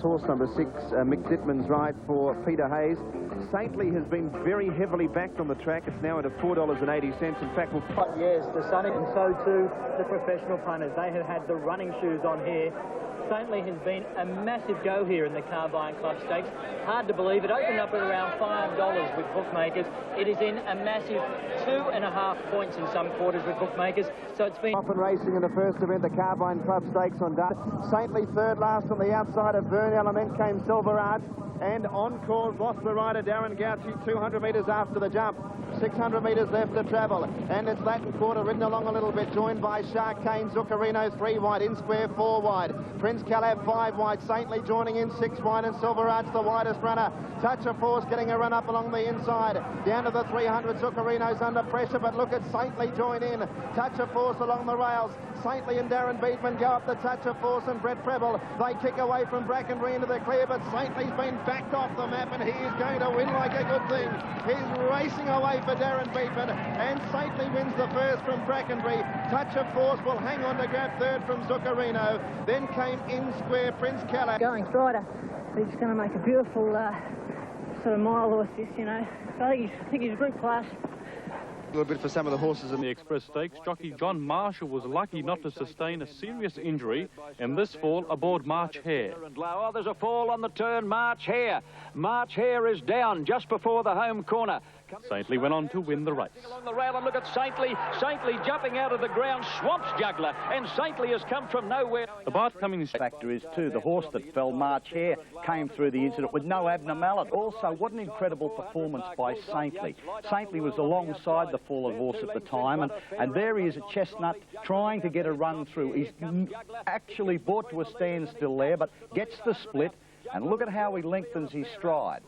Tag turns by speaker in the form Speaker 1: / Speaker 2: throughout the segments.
Speaker 1: Horse number 6, Mick Dittman's ride for Peter Hayes. Saintly has been very heavily backed on the track. It's now at $4.80. In fact,
Speaker 2: yes, the Sunny, and so too the professional punters. They have had the running shoes on here. Saintly has been a massive go here in the Carbine Club Stakes. Hard to believe it opened up at around $5 with bookmakers. It is in a massive 2.5 points in some quarters with bookmakers. So it's been
Speaker 1: often racing in the first event, the Carbine Club Stakes on Dart. Saintly third last on the outside of Vern Element came Silverard, and Encore lost the rider Darren Gauci 200 metres after the jump. 600 metres left to travel, and it's Latin Quarter ridden along a little bit, joined by Shark Kane, Zuccarino 3 wide, In Square 4 wide, Prince Calab 5 wide, Saintly joining in 6 wide, and Silverad's the widest runner. Touch of Force getting a run up along the inside, down to the 300. Zuccarino's under pressure, but look at Saintly join in. Touch of Force along the rails. Saintly and Darren Beatman go up the Touch of Force, and Brett Preble, they kick away from Brackenbury into the clear, but Saintly's been backed off the map, and he is going to win like a good thing. He's racing away for Darren Beatman, and Saintly wins the first from Brackenbury. Touch of Force will hang on to grab third from Zuccarino. Then came In Square, Prince Calab.
Speaker 3: Going strider, he's going to make a beautiful sort of mile horse this, you know. So I think he's a group class.
Speaker 1: A little bit for some of the horses in
Speaker 4: the Express Stakes. Jockey John Marshall was lucky not to sustain a serious injury in this fall aboard March Hare.
Speaker 5: Oh, there's a fall on the turn, March Hare. March Hare is down just before the home corner.
Speaker 4: Saintly went on to win the race.
Speaker 5: Along the rail, and look at Saintly. Saintly jumping out of the ground, swamps Juggler, and Saintly has come from nowhere.
Speaker 4: The Bart Cummings
Speaker 6: factor is too, the horse that fell, March Hare, came through the incident with no abnormality. Also, what an incredible performance by Saintly. Saintly was alongside the fallen horse at the time, and there he is at Chestnut trying to get a run through. He's actually brought to a standstill there, but gets the split, and look at how he lengthens his stride.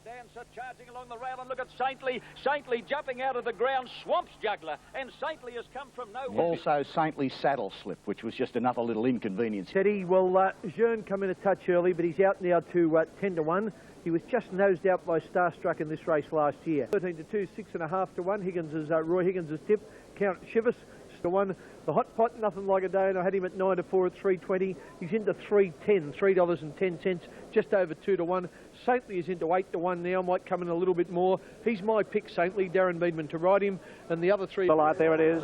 Speaker 5: Dancer charging along the rail, and look at Saintly. Saintly jumping out of the ground, swamps Juggler, and Saintly has come from nowhere.
Speaker 6: Also, Saintly's saddle slip, which was just another little inconvenience.
Speaker 2: Teddy, well, Jean come in a touch early, but he's out now to 10 to 1. He was just nosed out by Starstruck in this race last year. 13 to 2, 6.5 to 1. Higgins is Roy Higgins' tip. Count Shivers to 1. The Hot Pot, Nothing Like a Day, and I had him at 9 to 4 at 3.20. He's into 3.10, $3.10, just over 2 to 1. Saintly is into 8 to 1 now, might come in a little bit more. He's my pick, Saintly, Darren Beedman to ride him, and the other three.
Speaker 7: The light, there it is.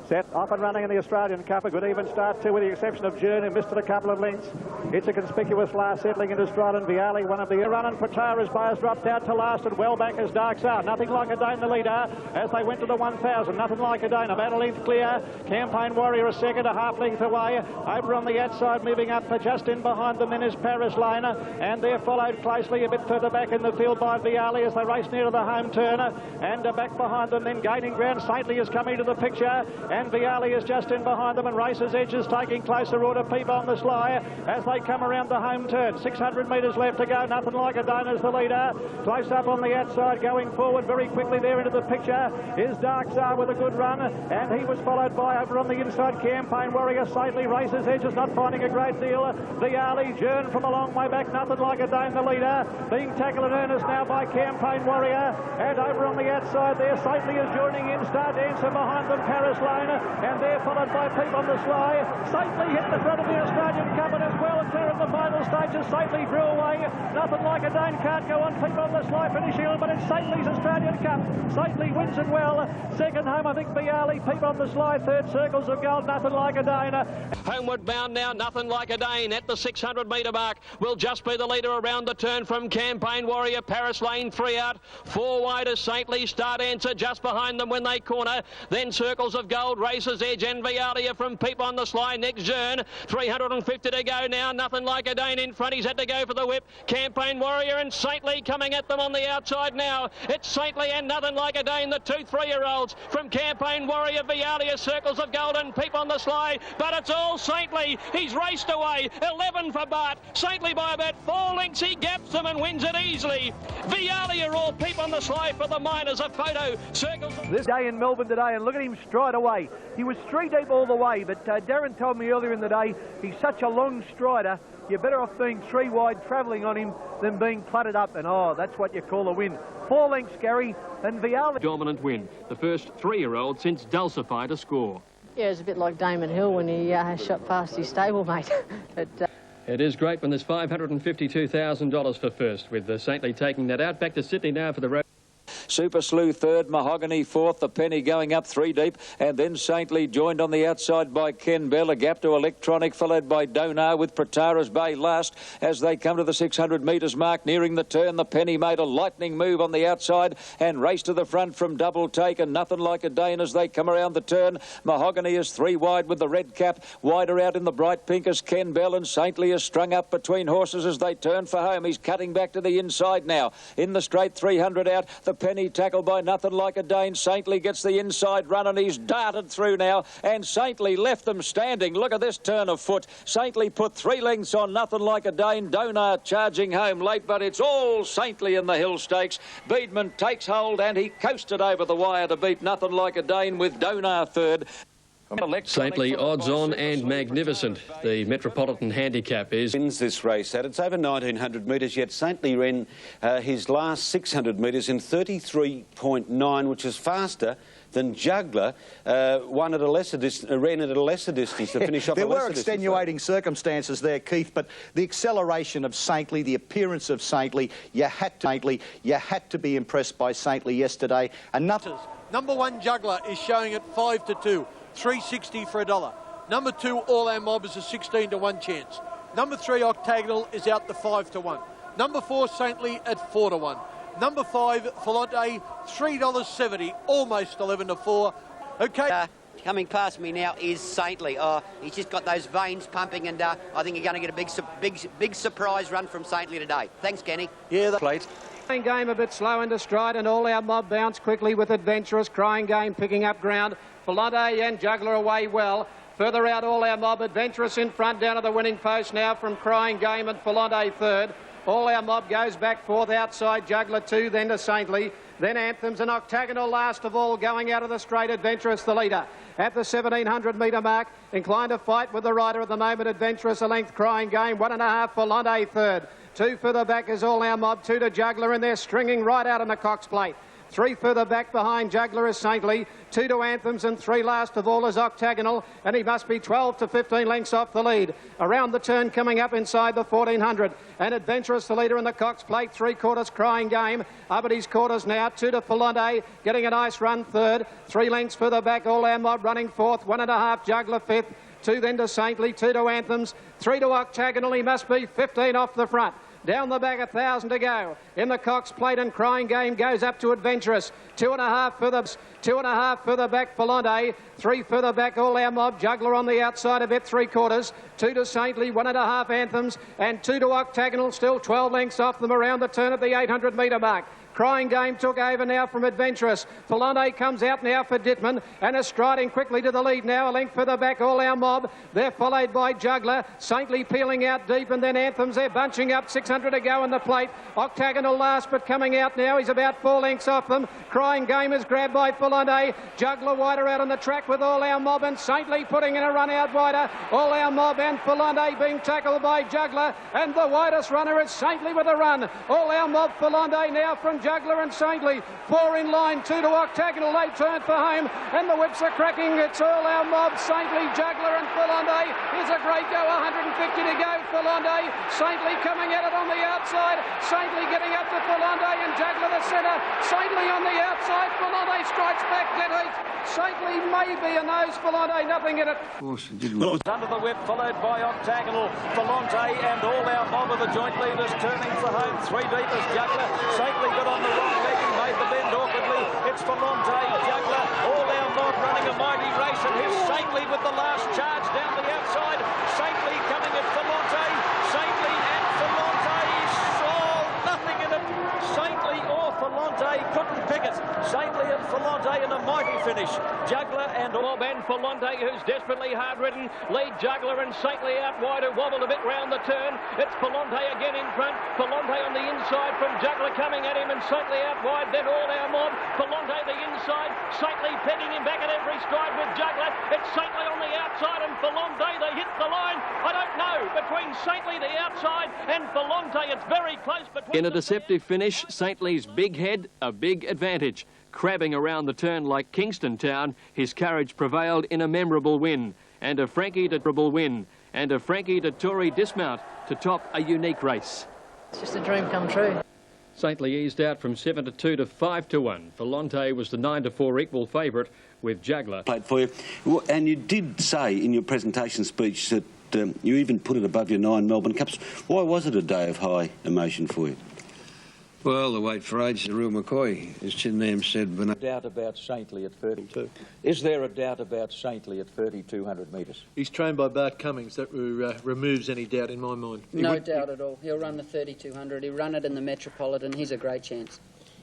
Speaker 7: Set, off and running in the Australian Cup. A good even start too, with the exception of Jern, who missed it a couple of lengths. It's a conspicuous last, settling into Stride and Viali, one of the run, and Patara's Buyers dropped out to last, and well back as Darks are. Nothing Like a Day in the leader as they went to the 1,000. Nothing Like a Day, about a length clear. Campaign Warrior a second, a half length away. Over on the outside, moving up just in behind them then is Paris Lane, and they're followed closely a bit further back in the field by Viali as they race near to the home turn, and back behind them then gaining ground. Saintly is coming to the picture, and Viali is just in behind them, and Racer's Edge is taking closer order. Peep on the Sly as they come around the home turn. 600 metres left to go. Nothing Like a Day as the leader. Close up on the outside, going forward very quickly there into the picture is Dark Czar with a good run, and he was followed by over on the inside Campaign Warrior. Saintly, Racer's Edge is not finding a great deal. Viali, Jern from a long way back. Nothing Like a Day in the leader. Being tackled in earnest now by Campaign Warrior, and over on the outside there Saintly is joining in. Star Dancer behind them, Paris Lane, and they're followed by Peep on the Sly. Saintly hit the front of the Australian Cup, and as well clear in the final stages. Saintly drew away. Nothing Like a Day can't go on. Peep on the Sly finishing on, but it's Saintly's Australian Cup. Saintly wins it well. Second home, I think, Viali. Peep on the Sly. Third, Circles of Gold. Nothing Like a Day.
Speaker 5: Homeward bound now, Nothing Like a Day at the 600 metre mark. Will just be the leader around the turn from Campaign Warrior. Paris Lane 3 out. 4 wide is Saintly. Star Dancer just behind them when they corner. Then Circles of Gold, Racer's Edge and Vialia from Peep on the Sly. Next Jern. 350 to go now. Nothing Like a Day in front. He's had to go for the whip. Campaign Warrior and Saintly coming at them on the outside now. It's Saintly and Nothing Like a Day, the 2 3-year-olds from Campaign Warrior, Vialia, Circles of Gold and Peep on the Sly. But it's all Saintly. He's raced away. 11 for Bart. Saintly by about 4 lengths. He gaps them and wins it easily. Vialia or Peep on the Sly for the Miners. A photo. Circles.
Speaker 2: This day in Melbourne today, and look at him stride away. He was 3 deep all the way, but Darren told me earlier in the day he's such a long strider. You're better off being 3 wide travelling on him than being cluttered up, and that's what you call a win. 4 lengths, Gary, and Viali.
Speaker 8: Dominant win, the first 3-year-old since Dulcify to score.
Speaker 3: Yeah, it's a bit like Damon Hill when he shot past his stablemate. But
Speaker 8: It is great when there's $552,000 for first, with the Saintly taking that out. Back to Sydney now for the road.
Speaker 9: Super Slew third, Mahogany fourth, the Penny going up 3 deep, and then Saintly joined on the outside by Ken Bell, a gap to Electronic, followed by Donar with Pratara's Bay last as they come to the 600 metres mark, nearing the turn. The Penny made a lightning move on the outside and raced to the front from Double Take, and Nothing Like a Dane as they come around the turn. Mahogany is 3 wide with the red cap, wider out in the bright pink as Ken Bell, and Saintly is strung up between horses as they turn for home. He's cutting back to the inside now. In the straight 300 out, the Penny tackled by Nothing Like a Dane. Saintly gets the inside run and he's darted through now, and Saintly left them standing. Look at this turn of foot. Saintly put 3 lengths on Nothing Like a Dane. Donar charging home late, but it's all Saintly in the Hill Stakes. Beedman takes hold and he coasted over the wire to beat Nothing Like a Dane with Donar third.
Speaker 8: Saintly odds on and magnificent. The Metropolitan Handicap is...
Speaker 10: Wins this race at. It's over 1,900 metres, yet Saintly ran his last 600 metres in 33.9, which is faster than Juggler ran at a lesser distance to finish off.
Speaker 11: There were extenuating circumstances there, Keith, but the acceleration of Saintly, the appearance of Saintly, you had to be impressed by Saintly yesterday. And nothing.
Speaker 2: Number 1 Juggler is showing at 5-2. 360 for $1. Number 2, All Our Mob is a 16-1 chance. Number 3, Octagonal is out to 5-1. Number 4, Saintly at 4-1. Number 5, Volante, $3.70, almost 11-4. Okay.
Speaker 12: Coming past me now is Saintly. Oh, he's just got those veins pumping, and I think you're going to get a big surprise run from Saintly today. Thanks, Kenny.
Speaker 2: Yeah, the
Speaker 12: plate.
Speaker 13: Crying Game a bit slow into stride, and All Our Mob bounce quickly with Adventurous. Crying Game picking up ground. Volante and Juggler away well. Further out, All Our Mob, Adventurous in front, down to the winning post now from Crying Game, and Volante third. All Our Mob goes back fourth, outside Juggler 2, then to Saintly. Then Anthems and Octagonal last of all, going out of the straight. Adventurous the leader at the 1,700 metre mark, inclined to fight with the rider at the moment. Adventurous a length. Crying Game 1.5, Volante third. 2 further back is All Our Mob, 2 to Juggler, and they're stringing right out in the Cox Plate. 3 further back behind Juggler is Saintly, 2 to Anthems, and 3 last of all is Octagonal, and he must be 12 to 15 lengths off the lead. Around the turn, coming up inside the 1,400, and Adventurous the leader in the Cox Plate, 3/4 Crying Game, up at his quarters now. 2 to Volante, getting a nice run third. 3 lengths further back, All Our Mob running fourth. 1.5 Juggler fifth. 2 then to Saintly, 2 to Anthems, 3 to Octagonal. He must be 15 off the front. Down the back, 1,000 to go. In the Cox Plate, and Crying Game goes up to Adventurous. 2.5 further back, Volante. 3 further back, All Our Mob. Juggler on the outside of it, 3/4. 2 to Saintly, 1.5 Anthems, and 2 to Octagonal, still 12 lengths off them around the turn at the 800 metre mark. Crying Game took over now from Adventurous. Volante comes out now for Dittman and is striding quickly to the lead now. A length further back, All Our Mob. They're followed by Juggler. Saintly peeling out deep, and then Anthems. They're bunching up. 600 to go in the plate. Octagonal last, but coming out now. He's about 4 lengths off them. Crying Game is grabbed by Volante. Juggler wider out on the track with All Our Mob, and Saintly putting in a run out wider. All Our Mob and Volante being tackled by Juggler, and the widest runner is Saintly with a run. All Our Mob, Volante now from Juggler and Saintly. 4 in line, 2 to Octagonal. They turn for home, and the whips are cracking. It's All Our Mob, Saintly, Juggler and Volante. Here's a great go, 150 to go. Volante, Saintly coming at it on the outside. Saintly getting up to Volante, and Juggler the centre. Saintly on the outside. Volante strikes back dead heat. Saintly may be a nose. Volante, nothing in it.
Speaker 9: Under the whip, followed by Octagonal. Volante and All Our Mob are the joint leaders, turning for home. 3 deep as Juggler. Saintly got on the wrong leg and made the bend awkwardly. It's Volante, Juggler, All Our Mob running a mighty race, and here's Saintly with the last charge down the outside. Saintly coming at Volante. Saintly and Volante saw nothing in it. Saintly or Volante couldn't pick it. Saintly and Volante in a mighty finish. Juggler and Mob and Volante, who's desperately hard-ridden, lead Juggler and Saintly out wide, who wobbled a bit round the turn. It's Volante again in front. Volante on the inside from Juggler coming at him, and Saintly out wide. Then All Our Mob. Volante the inside. Saintly pegging him back at every stride with Juggler. It's Saintly on the outside and Volante. They hit the line. I don't know. Between Saintly the outside and Volante, it's very close.
Speaker 8: In a deceptive finish, Saintly's big head, a big advantage. Crabbing around the turn like Kingston Town, his courage prevailed in a memorable win. And a Frankie to Tory dismount to top a unique race.
Speaker 3: It's just a dream come true.
Speaker 8: Saintly eased out from 7-2 to 5-1. Volante was the 9-4 equal favourite with Juggler.
Speaker 10: Played for you, and you did say in your presentation speech that you even put it above your 9 Melbourne Cups. Why was it a day of high emotion for you?
Speaker 14: Well, the wait for age is a real McCoy, as Chin Nam said. But doubt about Saintly at 32. Is there a doubt about Saintly at 3,200 metres?
Speaker 2: He's trained by Bart Cummings. That removes any doubt in my mind.
Speaker 15: No doubt at all. He'll run the 3,200. He'll run it in the Metropolitan. He's a great chance.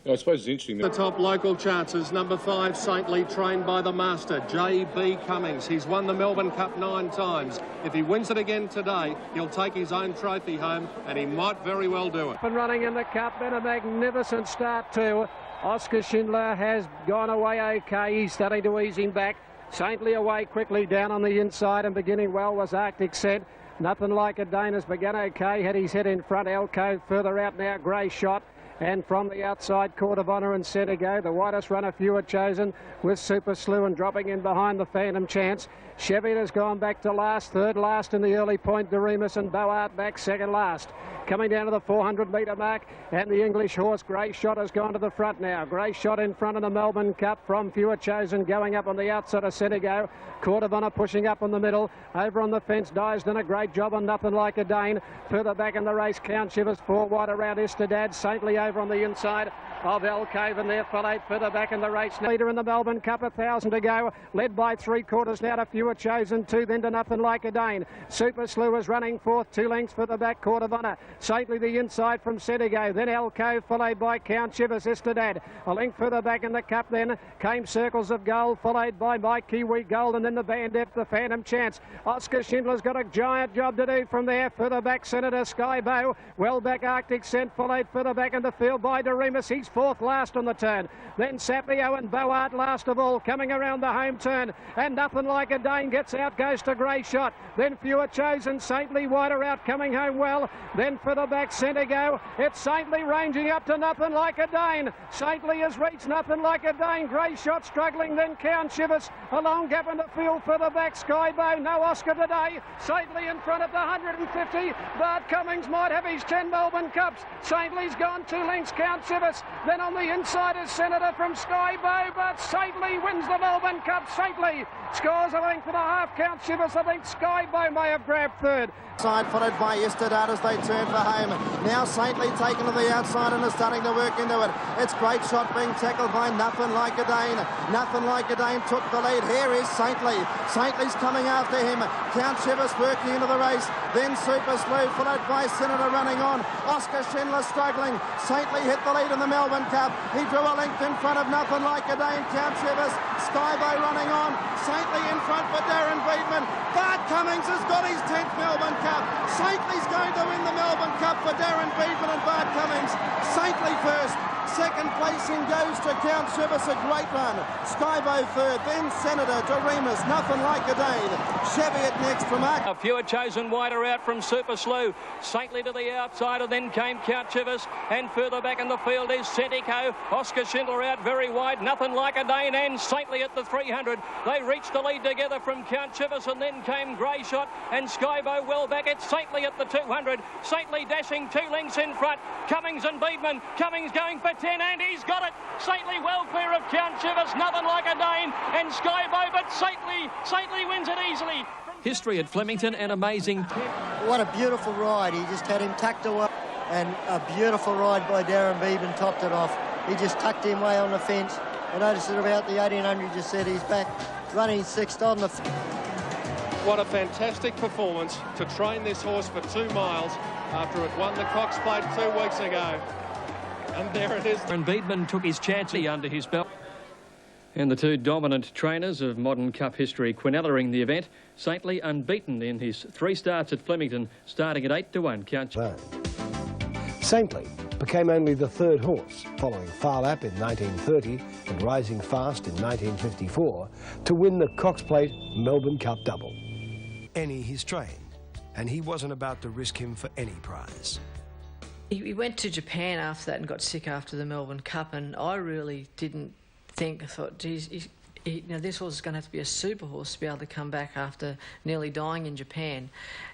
Speaker 16: I suppose it's interesting.
Speaker 13: The top local chances, number 5, Saintly, trained by the master, J.B. Cummings. He's won the Melbourne Cup 9 times. If he wins it again today, he'll take his own trophy home, and he might very well do it. And running in the Cup, then a magnificent start too. Oscar Schindler has gone away okay. He's starting to ease him back. Saintly away quickly down on the inside, and beginning well was Arctic Scent. Nothing Like a Dane has begun okay, had his head in front. Alcove further out now, Grey Shot. And from the outside, Court of Honour and Centre Go. The widest runner few are chosen with Super Slew and dropping in behind the Phantom Chance. Cheviot has gone back to last, third last in the early point. Doremus and Boart back second last. Coming down to the 400-metre mark, and the English horse Grey Shot has gone to the front now. Grey Shot in front of the Melbourne Cup from Fewer Chosen, going up on the outside of Centre Go. Court of Honour pushing up on the middle. Over on the fence, Dye's done a great job on Nothing Like a Dane. Further back in the race, Count Shivers 4 wide around Istadad. Saintly over on the inside of Alcove, and there followed further back in the race. Leader in the Melbourne Cup, 1,000 to go. Led by 3/4 now to Fewer Chosen, 2 then to Nothing Like a Dane. Super Slew is running fourth, 2 lengths for the back, Court of Honour. Saintly the inside from Centre Go. Then Alcove followed by Count Shivers, Istadad. A length further back in the Cup then came Circles of Gold, followed by My Kiwi Gold, and then the Bandit, the Phantom Chance. Oscar Schindler's got a giant job to do from there. Further back, Senator Skybow. Well back, Arctic Scent, followed further back in the field by Doremus. He's fourth last on the turn. Then Sapio and Boart last of all, coming around the home turn. And Nothing Like a Dane gets out, goes to Grey Shot. Then Fewer Chosen, Saintly wider out, coming home well. Then further back, Centre Go. It's Saintly ranging up to Nothing Like a Dane. Saintly has reached Nothing Like a Dane. Grey Shot struggling, then Count Shivers. A long gap in the field, further back, Skybow. No Oscar today. Saintly in front at the 150. Bart Cummings might have his 10 Melbourne Cups. Saintly's gone 2 lengths, Count Shivers. Then on the inside is Senator from Skybow, but Saintly wins the Melbourne Cup. Saintly scores a length and a half. Count Shivers, I think Skybow may have grabbed third.
Speaker 1: Side followed by Istadad as they turn for home. Now Saintly taken to the outside and is starting to work into it. It's Great Shot being tackled by Nothing Like a Dane. Nothing Like a Dane took the lead. Here is Saintly. Saintly's coming after him. Count Shivers working into the race. Then Super Slew followed by Senator running on. Oscar Schindler struggling. Saintly hit the lead in the Melbourne Cup. He drew a length in front of Nothing Like a Dane. Count Shivers. Skybow running on. Saintly in front for Darren Beedman. Bart Cummings has got his 10th Melbourne Cup. Saintly's going to win the Melbourne Cup for Darren Beedman and Bart Cummings. Saintly first. Second placing goes to Count Shivers, a great run. Skybow third, then Senator, Doremus, Nothing Like a Dane. Cheviot next from Mark.
Speaker 5: A Fewer Chosen wider out from Super Slew. Saintly to the outside, and then came Count Shivers, and further back in the field is Centico. Oscar Schindler out very wide. Nothing Like a Dane and Saintly at the 300. They reached the lead together from Count Shivers, and then came Grey Shot and Skybow well back. It's Saintly at the 200. Saintly dashing 2 lengths in front. Cummings and Beedman. Cummings going for 10, and he's got it. Saintly well clear of Count Shivers. Nothing Like a Dane and Skybow, but Saintly wins it easily.
Speaker 8: History at Flemington, an amazing.
Speaker 17: What a beautiful ride. He just had him tucked away, and a beautiful ride by Darren Beedman topped it off. He just tucked him way on the fence. I noticed at about the 1800 just said he's back running sixth on the.
Speaker 13: What a fantastic performance to train this horse for 2 miles after it won the Cox Plate 2 weeks ago. And there it is.
Speaker 8: And Beedman took his chance under his belt. And the 2 dominant trainers of modern Cup history quinelling the event. Saintly unbeaten in his 3 starts at Flemington, starting at 8-1. Count.
Speaker 18: Saintly became only the 3rd horse, following Phar Lap in 1930 and Rising Fast in 1954, to win the Cox Plate Melbourne Cup double. He's trained, and he wasn't about to risk him for any prize.
Speaker 19: He went to Japan after that and got sick after the Melbourne Cup, and I really didn't think, I thought, geez, This horse is going to have to be a super horse to be able to come back after nearly dying in Japan.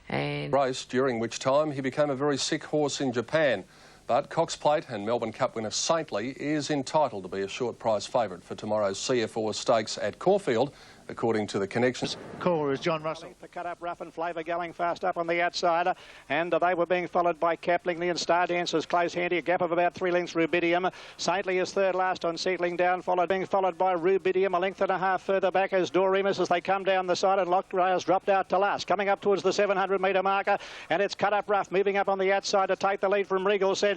Speaker 19: And
Speaker 16: race during which time he became a very sick horse in Japan. But Cox Plate and Melbourne Cup winner Saintly is entitled to be a short price favourite for tomorrow's Orr Stakes at Caulfield, according to the connections.
Speaker 7: Caller is John Russell. The cut up Rough and Flavour going fast up on the outside, and they were being followed by Caplingley and Star Dancers close handy, a gap of about 3 lengths. Rubidium. Saintly is third last on Settling Down, being followed by Rubidium a length and a half further back as Doremus as they come down the side, and Locked Rails dropped out to last. Coming up towards the 700 metre marker, and it's cut up Rough moving up on the outside to take the lead from Regal Centre.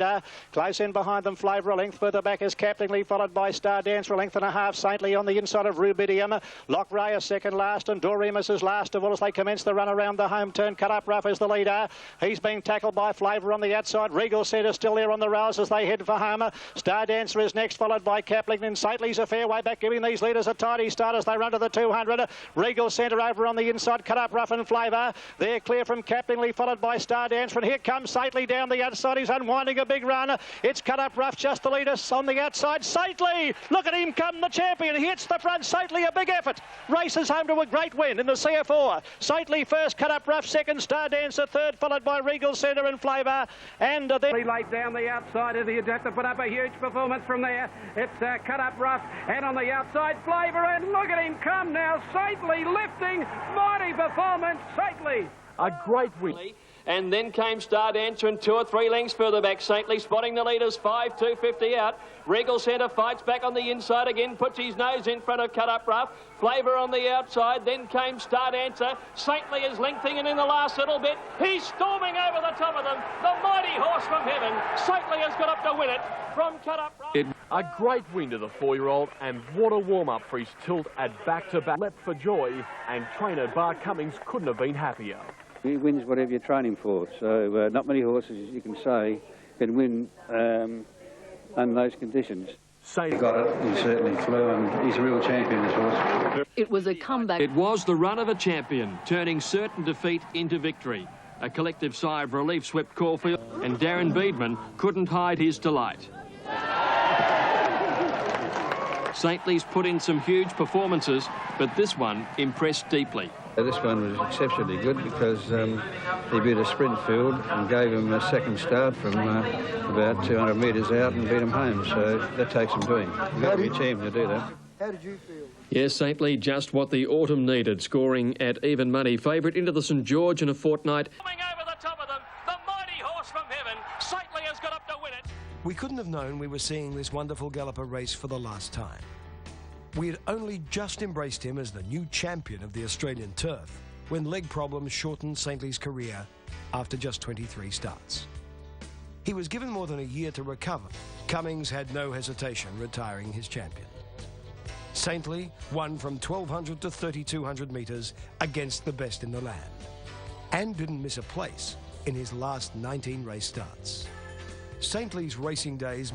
Speaker 7: Close in behind them, Flavour a length further back as Caplingley, followed by Star Dancer a length and a half. Saintly on the inside of Rubidium. Lock Ray a second last, and Doremus is last of all as they commence the run around the home turn. Cut up Rough is the leader. He's being tackled by Flavour on the outside. Regal Centre still there on the rails as they head for home. Star Dancer is next, followed by Capling, and Saintly's a fair way back, giving these leaders a tidy start as they run to the 200. Regal Centre over on the inside. Cut up Rough and Flavour. They're clear from Caplingly, followed by Star Dancer, and here comes Saintly down the outside. He's unwinding a big run. It's Cut up Rough, just the leader on the outside. Saintly, look at him come, the champion. He hits the front. Saintly, a big effort. Races home to a great win in the CF4. Saintly first, Cut up Rough second, Star Dancer third, followed by Regal Centre and Flavour. And then
Speaker 13: late down the outside, as he'd have to put up a huge performance from there. It's Cut up Rough, and on the outside, Flavour, and look at him come now. Saintly lifting, mighty performance, Saintly.
Speaker 5: A great win. And then came Star Dancer, and 2 or 3 lengths further back. Saintly spotting the leaders, 5-250 out. Regal Centre fights back on the inside again, puts his nose in front of Cut up Rough. Flavour on the outside, then came Star Dancer. Saintly is lengthening, and in the last little bit, he's storming over the top of them. The mighty horse from heaven. Saintly has got up to win it from Cut up Rough.
Speaker 20: A great win to the 4-year-old, and what a warm-up for his tilt at back-to-back. Leapt for joy, and trainer Bart Cummings couldn't have been happier.
Speaker 21: He wins whatever you train him for, so not many horses, as you can say, can win under those conditions. He got it, he certainly flew, and he's a real champion, this horse.
Speaker 22: It was a comeback.
Speaker 8: It was the run of a champion, turning certain defeat into victory. A collective sigh of relief swept Caulfield, and Darren Beedman couldn't hide his delight. Saintly's put in some huge performances, but this one impressed deeply.
Speaker 21: This one was exceptionally good because he beat a sprint field and gave him a second start from about 200 metres out and beat him home, so that takes some doing. You've got to be a champion to do that.
Speaker 17: How did you feel?
Speaker 8: Yes, Saintly, just what the autumn needed, scoring at even money. Favourite into the St George in a fortnight.
Speaker 5: Coming over the top of them, the mighty horse from heaven. Saintly has got up to win it.
Speaker 18: We couldn't have known we were seeing this wonderful galloper race for the last time. We had only just embraced him as the new champion of the Australian turf when leg problems shortened Saintly's career after just 23 starts. He was given more than a year to recover. Cummings had no hesitation retiring his champion. Saintly won from 1,200 to 3,200 metres against the best in the land and didn't miss a place in his last 19 race starts. Saintly's racing days...